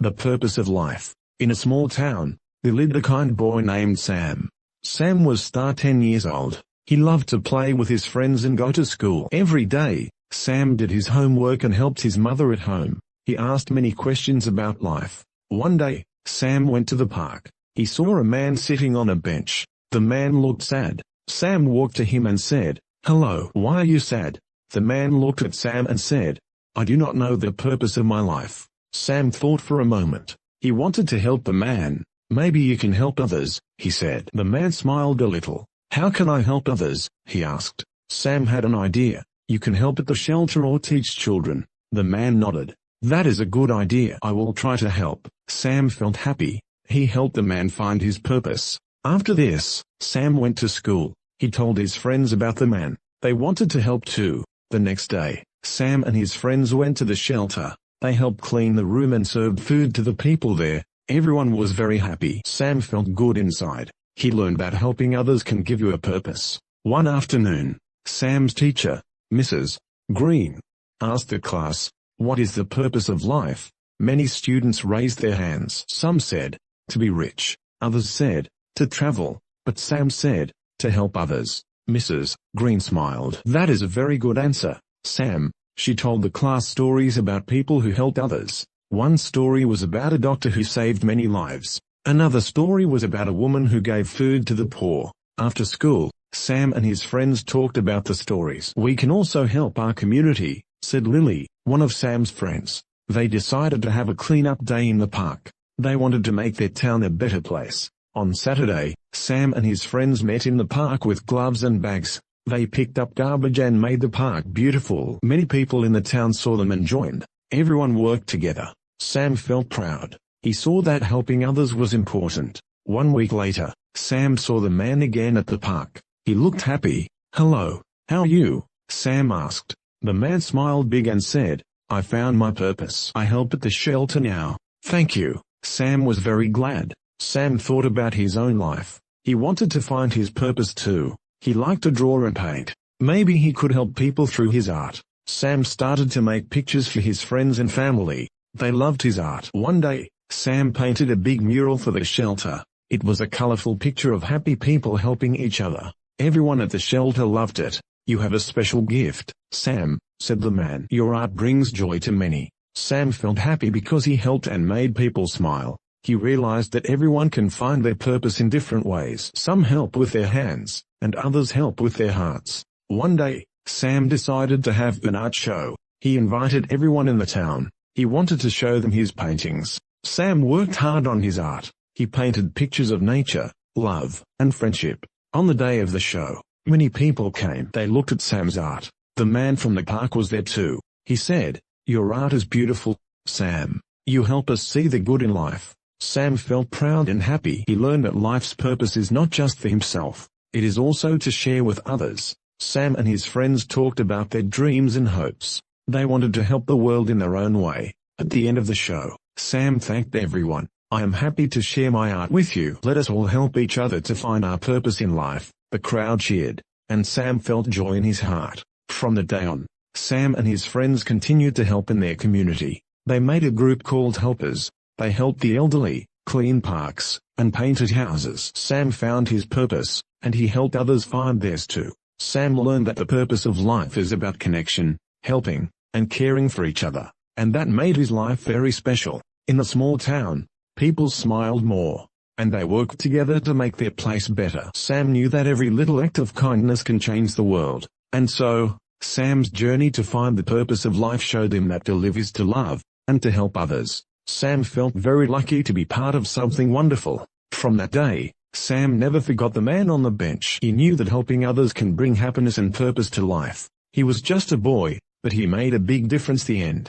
The purpose of life. In a small town, there lived a kind boy named Sam. Sam was 10 years old. He loved to play with his friends and go to school. Every day, Sam did his homework and helped his mother at home. He asked many questions about life. One day, Sam went to the park. He saw a man sitting on a bench. The man looked sad. Sam walked to him and said, "Hello, why are you sad?" The man looked at Sam and said, "I do not know the purpose of my life." Sam thought for a moment. He wanted to help the man. "Maybe you can help others," he said. The man smiled a little. "How can I help others?" he asked. Sam had an idea. "You can help at the shelter or teach children." The man nodded. "That is a good idea. I will try to help." Sam felt happy. He helped the man find his purpose. After this, Sam went to school. He told his friends about the man. They wanted to help too. The next day, Sam and his friends went to the shelter. They helped clean the room and served food to the people there. Everyone was very happy. Sam felt good inside. He learned that helping others can give you a purpose. One afternoon, Sam's teacher, Mrs. Green, asked the class, "What is the purpose of life?" Many students raised their hands. Some said, "To be rich." Others said, "To travel." But Sam said, "To help others." Mrs. Green smiled. "That is a very good answer, Sam." She told the class stories about people who helped others. One story was about a doctor who saved many lives. Another story was about a woman who gave food to the poor. After school, Sam and his friends talked about the stories. "We can also help our community," said Lily, one of Sam's friends. They decided to have a clean-up day in the park. They wanted to make their town a better place. On Saturday, Sam and his friends met in the park with gloves and bags. They picked up garbage and made the park beautiful. Many people in the town saw them and joined. Everyone worked together. Sam felt proud. He saw that helping others was important. 1 week later, Sam saw the man again at the park. He looked happy. "Hello, how are you?" Sam asked. The man smiled big and said, "I found my purpose. I help at the shelter now." "Thank you." Sam was very glad. Sam thought about his own life. He wanted to find his purpose too. He liked to draw and paint. Maybe he could help people through his art. Sam started to make pictures for his friends and family. They loved his art. One day, Sam painted a big mural for the shelter. It was a colorful picture of happy people helping each other. Everyone at the shelter loved it. "You have a special gift, Sam," said the man. "Your art brings joy to many." Sam felt happy because he helped and made people smile. He realized that everyone can find their purpose in different ways. Some help with their hands, and others help with their hearts. One day, Sam decided to have an art show. He invited everyone in the town. He wanted to show them his paintings. Sam worked hard on his art. He painted pictures of nature, love, and friendship. On the day of the show, many people came. They looked at Sam's art. The man from the park was there too. He said, "Your art is beautiful, Sam. You help us see the good in life." Sam felt proud and happy. He learned that life's purpose is not just for himself. It is also to share with others. Sam and his friends talked about their dreams and hopes. They wanted to help the world in their own way. At the end of the show, Sam thanked everyone. "I am happy to share my art with you. Let us all help each other to find our purpose in life." The crowd cheered, and Sam felt joy in his heart. From that day on, Sam and his friends continued to help in their community. They made a group called Helpers. They helped the elderly, cleaned parks, and painted houses. Sam found his purpose, and he helped others find theirs too. Sam learned that the purpose of life is about connection, helping, and caring for each other, and that made his life very special. In the small town, people smiled more, and they worked together to make their place better. Sam knew that every little act of kindness can change the world, and so, Sam's journey to find the purpose of life showed him that to live is to love, and to help others. Sam felt very lucky to be part of something wonderful. From that day, Sam never forgot the man on the bench. He knew that helping others can bring happiness and purpose to life. He was just a boy, but he made a big difference. The end.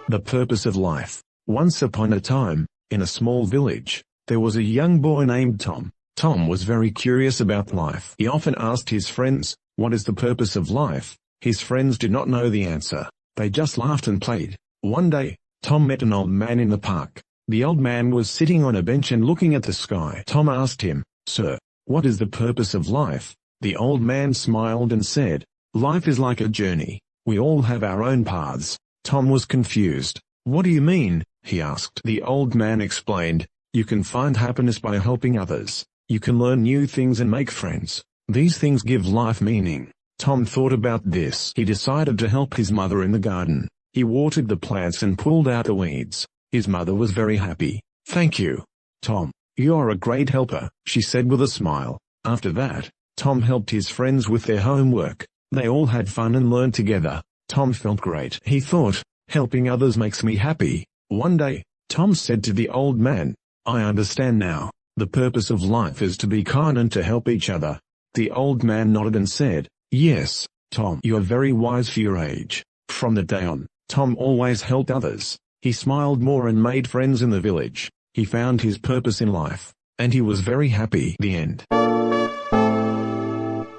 The purpose of life. Once upon a time, in a small village, there was a young boy named Tom. Tom was very curious about life. He often asked his friends, "What is the purpose of life?" His friends did not know the answer. They just laughed and played. One day, Tom met an old man in the park. The old man was sitting on a bench and looking at the sky. Tom asked him, "Sir, what is the purpose of life?" The old man smiled and said, "Life is like a journey. We all have our own paths." Tom was confused. "What do you mean?" he asked. The old man explained, "You can find happiness by helping others. You can learn new things and make friends. These things give life meaning." Tom thought about this. He decided to help his mother in the garden. He watered the plants and pulled out the weeds. His mother was very happy. "Thank you, Tom. You're a great helper," she said with a smile. After that, Tom helped his friends with their homework. They all had fun and learned together. Tom felt great. He thought, "Helping others makes me happy." One day, Tom said to the old man, "I understand now. The purpose of life is to be kind and to help each other." The old man nodded and said, "Yes, Tom, you are very wise for your age." From that day on, Tom always helped others. He smiled more and made friends in the village. He found his purpose in life, and he was very happy. The end.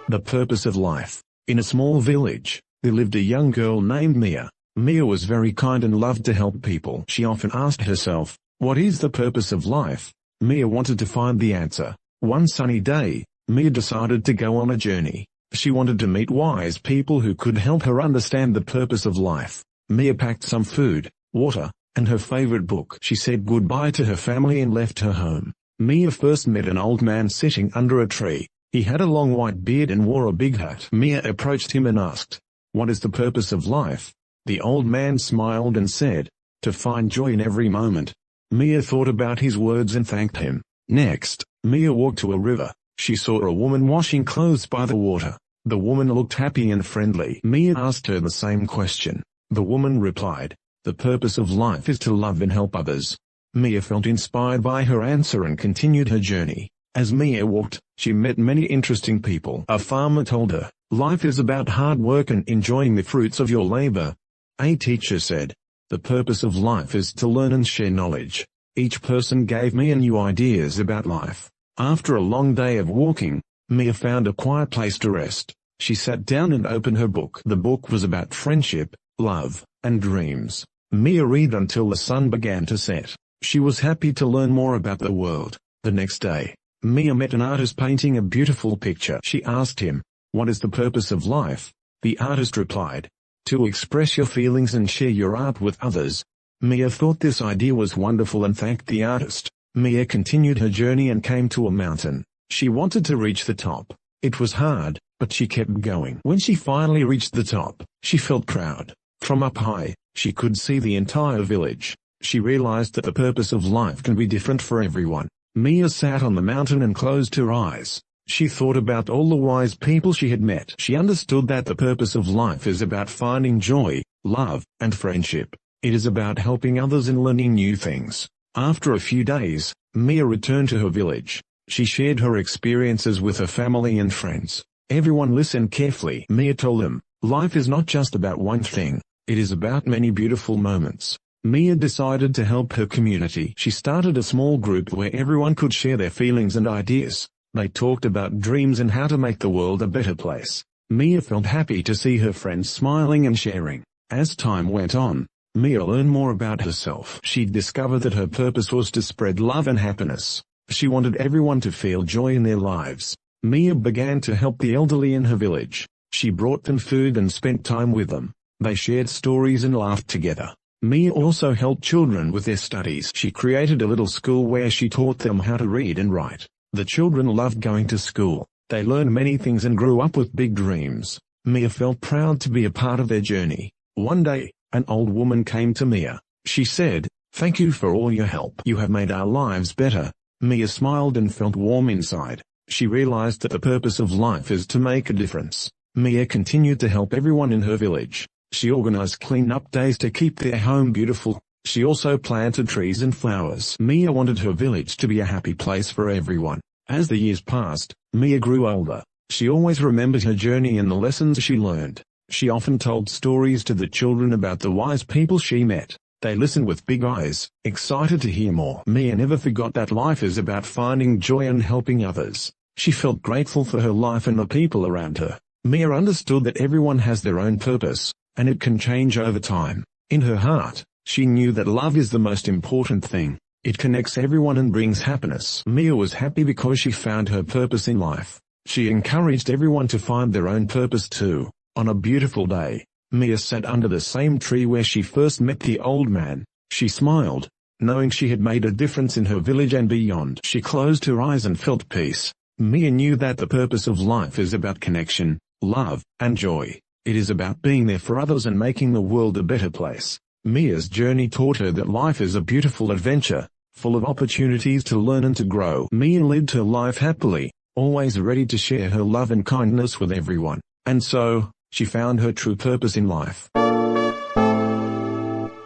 The purpose of life. In a small village, there lived a young girl named Mia. Mia was very kind and loved to help people. She often asked herself, "What is the purpose of life?" Mia wanted to find the answer. One sunny day, Mia decided to go on a journey. She wanted to meet wise people who could help her understand the purpose of life. Mia packed some food, water, and her favorite book. She said goodbye to her family and left her home. Mia first met an old man sitting under a tree. He had a long white beard and wore a big hat. Mia approached him and asked, "What is the purpose of life?" The old man smiled and said, "To find joy in every moment." Mia thought about his words and thanked him. Next, Mia walked to a river. She saw a woman washing clothes by the water. The woman looked happy and friendly. Mia asked her the same question. The woman replied, "The purpose of life is to love and help others." Mia felt inspired by her answer and continued her journey. As Mia walked, she met many interesting people. A farmer told her, "Life is about hard work and enjoying the fruits of your labor." A teacher said, "The purpose of life is to learn and share knowledge." Each person gave Mia new ideas about life. After a long day of walking, Mia found a quiet place to rest. She sat down and opened her book. The book was about friendship, love, and dreams. Mia read until the sun began to set. She was happy to learn more about the world. The next day, Mia met an artist painting a beautiful picture. She asked him, "What is the purpose of life?" The artist replied, "To express your feelings and share your art with others." Mia thought this idea was wonderful and thanked the artist. Mia continued her journey and came to a mountain. She wanted to reach the top. It was hard, but she kept going. When she finally reached the top, she felt proud. From up high, she could see the entire village. She realized that the purpose of life can be different for everyone. Mia sat on the mountain and closed her eyes. She thought about all the wise people she had met. She understood that the purpose of life is about finding joy, love, and friendship. It is about helping others and learning new things. After a few days, Mia returned to her village. She shared her experiences with her family and friends. Everyone listened carefully. Mia told them, "Life is not just about one thing. It is about many beautiful moments." Mia decided to help her community. She started a small group where everyone could share their feelings and ideas. They talked about dreams and how to make the world a better place. Mia felt happy to see her friends smiling and sharing. As time went on, Mia learned more about herself. She discovered that her purpose was to spread love and happiness. She wanted everyone to feel joy in their lives. Mia began to help the elderly in her village. She brought them food and spent time with them. They shared stories and laughed together. Mia also helped children with their studies. She created a little school where she taught them how to read and write. The children loved going to school. They learned many things and grew up with big dreams. Mia felt proud to be a part of their journey. One day, an old woman came to Mia. She said, "Thank you for all your help. You have made our lives better." Mia smiled and felt warm inside. She realized that the purpose of life is to make a difference. Mia continued to help everyone in her village. She organized clean-up days to keep their home beautiful. She also planted trees and flowers. Mia wanted her village to be a happy place for everyone. As the years passed, Mia grew older. She always remembered her journey and the lessons she learned. She often told stories to the children about the wise people she met. They listened with big eyes, excited to hear more. Mia never forgot that life is about finding joy and helping others. She felt grateful for her life and the people around her. Mia understood that everyone has their own purpose, and it can change over time. In her heart, she knew that love is the most important thing. It connects everyone and brings happiness. Mia was happy because she found her purpose in life. She encouraged everyone to find their own purpose too. On a beautiful day, Mia sat under the same tree where she first met the old man. She smiled, knowing she had made a difference in her village and beyond. She closed her eyes and felt peace. Mia knew that the purpose of life is about connection, love, and joy. It is about being there for others and making the world a better place. Mia's journey taught her that life is a beautiful adventure, full of opportunities to learn and to grow. Mia lived her life happily, always ready to share her love and kindness with everyone. And so, she found her true purpose in life.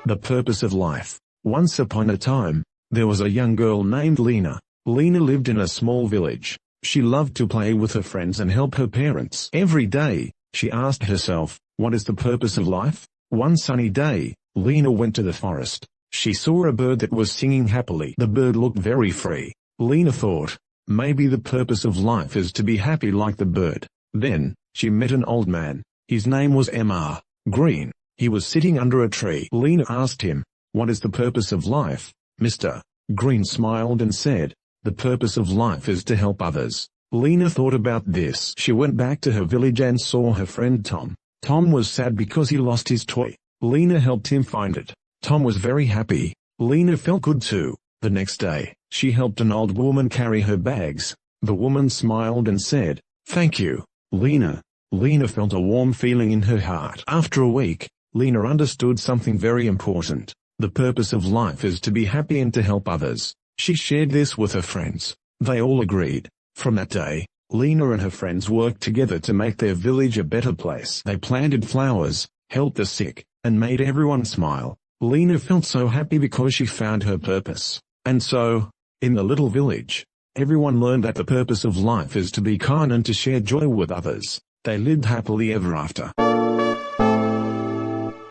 The purpose of life. Once upon a time, there was a young girl named Lena. Lena lived in a small village. She loved to play with her friends and help her parents. Every day, she asked herself, what is the purpose of life? One sunny day, Lena went to the forest. She saw a bird that was singing happily. The bird looked very free. Lena thought, maybe the purpose of life is to be happy like the bird. Then, she met an old man. His name was Mr. Green. He was sitting under a tree. Lena asked him, what is the purpose of life? Mr. Green smiled and said, the purpose of life is to help others. Lena thought about this. She went back to her village and saw her friend Tom. Tom was sad because he lost his toy. Lena helped him find it. Tom was very happy. Lena felt good too. The next day, she helped an old woman carry her bags. The woman smiled and said, thank you, Lena. Lena felt a warm feeling in her heart. After a week, Lena understood something very important. The purpose of life is to be happy and to help others. She shared this with her friends. They all agreed. From that day, Lena and her friends worked together to make their village a better place. They planted flowers, helped the sick, and made everyone smile. Lena felt so happy because she found her purpose. And so, in the little village, everyone learned that the purpose of life is to be kind and to share joy with others. They lived happily ever after.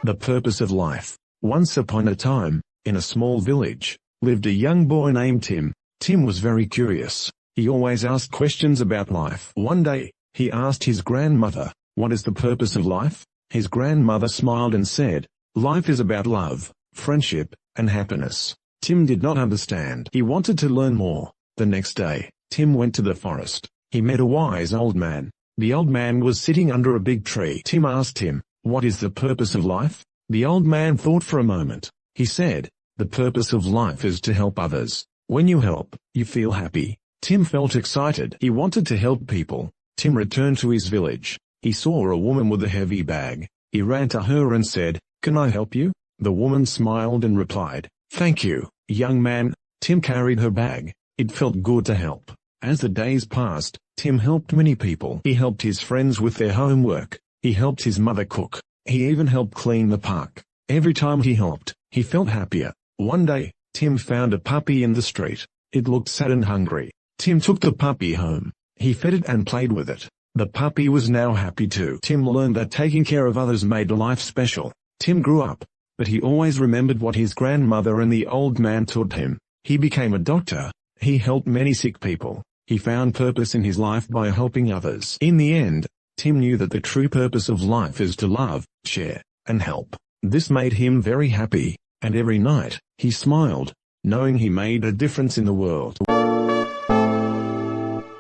The purpose of life. Once upon a time, in a small village, lived a young boy named Tim. Tim was very curious. He always asked questions about life. One day, he asked his grandmother, what is the purpose of life? His grandmother smiled and said, life is about love, friendship, and happiness. Tim did not understand. He wanted to learn more. The next day, Tim went to the forest. He met a wise old man. The old man was sitting under a big tree. Tim asked him, what is the purpose of life? The old man thought for a moment. He said, the purpose of life is to help others. When you help, you feel happy. Tim felt excited. He wanted to help people. Tim returned to his village. He saw a woman with a heavy bag. He ran to her and said, can I help you? The woman smiled and replied, thank you, young man. Tim carried her bag. It felt good to help. As the days passed, Tim helped many people. He helped his friends with their homework. He helped his mother cook. He even helped clean the park. Every time he helped, he felt happier. One day, Tim found a puppy in the street. It looked sad and hungry. Tim took the puppy home. He fed it and played with it. The puppy was now happy too. Tim learned that taking care of others made life special. Tim grew up, but he always remembered what his grandmother and the old man taught him. He became a doctor. He helped many sick people. He found purpose in his life by helping others. In the end, Tim knew that the true purpose of life is to love, share, and help. This made him very happy, and every night, he smiled, knowing he made a difference in the world.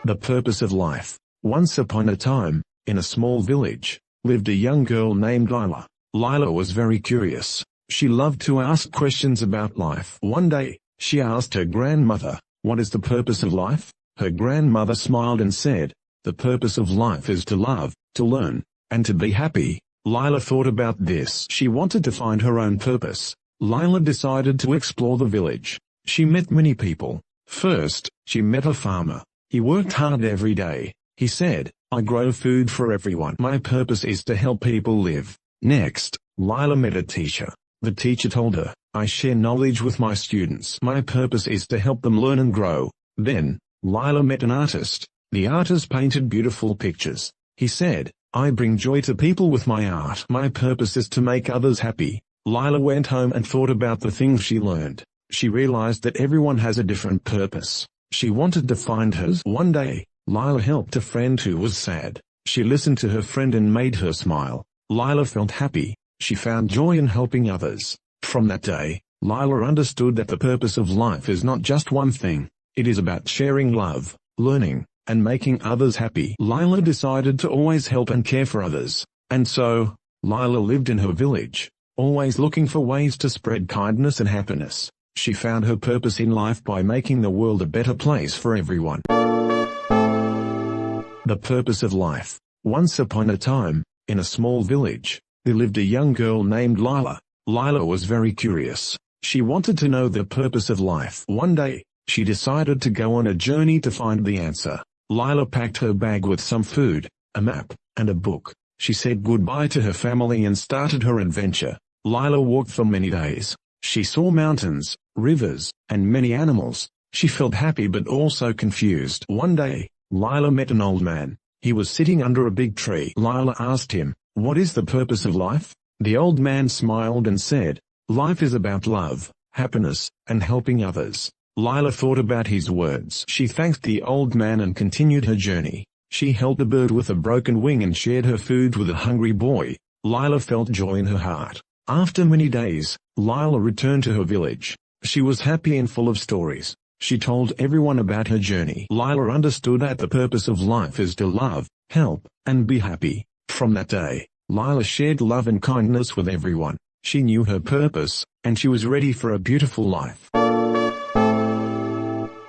The purpose of life. Once upon a time, in a small village, lived a young girl named Lila. Lila was very curious. She loved to ask questions about life. One day, she asked her grandmother, "What is the purpose of life?" Her grandmother smiled and said, "The purpose of life is to love, to learn, and to be happy." Lila thought about this. She wanted to find her own purpose. Lila decided to explore the village. She met many people. First, she met a farmer. He worked hard every day. He said, "I grow food for everyone. My purpose is to help people live." Next, Lila met a teacher. The teacher told her, "I share knowledge with my students. My purpose is to help them learn and grow." Then, Lila met an artist. The artist painted beautiful pictures. He said, "I bring joy to people with my art. My purpose is to make others happy." Lila went home and thought about the things she learned. She realized that everyone has a different purpose. She wanted to find hers. One day, Lila helped a friend who was sad. She listened to her friend and made her smile. Lila felt happy. She found joy in helping others. From that day, Lila understood that the purpose of life is not just one thing. It is about sharing love, learning, and making others happy. Lila decided to always help and care for others. And so, Lila lived in her village, always looking for ways to spread kindness and happiness. She found her purpose in life by making the world a better place for everyone. The purpose of life. Once upon a time, in a small village, there lived a young girl named Lila. Lila was very curious. She wanted to know the purpose of life. One day, she decided to go on a journey to find the answer. Lila packed her bag with some food, a map, and a book. She said goodbye to her family and started her adventure. Lila walked for many days. She saw mountains, rivers, and many animals. She felt happy but also confused. One day, Lila met an old man. He was sitting under a big tree. Lila asked him, "What is the purpose of life?" The old man smiled and said, "Life is about love, happiness, and helping others." Lila thought about his words. She thanked the old man and continued her journey. She helped a bird with a broken wing and shared her food with a hungry boy. Lila felt joy in her heart. After many days, Lila returned to her village. She was happy and full of stories. She told everyone about her journey. Lila understood that the purpose of life is to love, help, and be happy. From that day, Lila shared love and kindness with everyone. She knew her purpose, and she was ready for a beautiful life.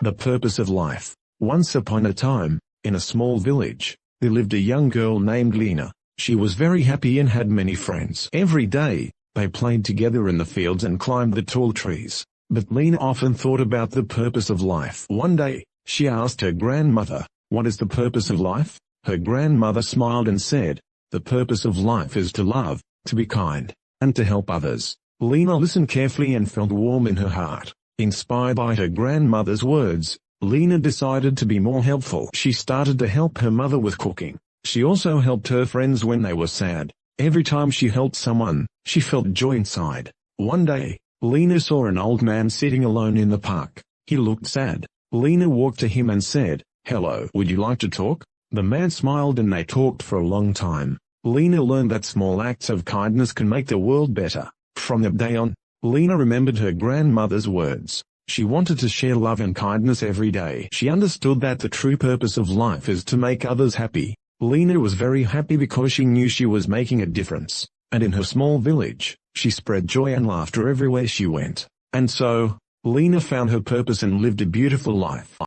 The purpose of life. Once upon a time, in a small village, there lived a young girl named Lena. She was very happy and had many friends. Every day, they played together in the fields and climbed the tall trees. But Lena often thought about the purpose of life. One day, she asked her grandmother, "What is the purpose of life?" Her grandmother smiled and said, "The purpose of life is to love, to be kind, and to help others." Lena listened carefully and felt warm in her heart. Inspired by her grandmother's words, Lena decided to be more helpful. She started to help her mother with cooking. She also helped her friends when they were sad. Every time she helped someone, she felt joy inside. One day, Lena saw an old man sitting alone in the park. He looked sad. Lena walked to him and said, "Hello, would you like to talk?" The man smiled and they talked for a long time. Lena learned that small acts of kindness can make the world better. From that day on, Lena remembered her grandmother's words. She wanted to share love and kindness every day. She understood that the true purpose of life is to make others happy. Lena was very happy because she knew she was making a difference. And in her small village, she spread joy and laughter everywhere she went. And so, Lena found her purpose and lived a beautiful life.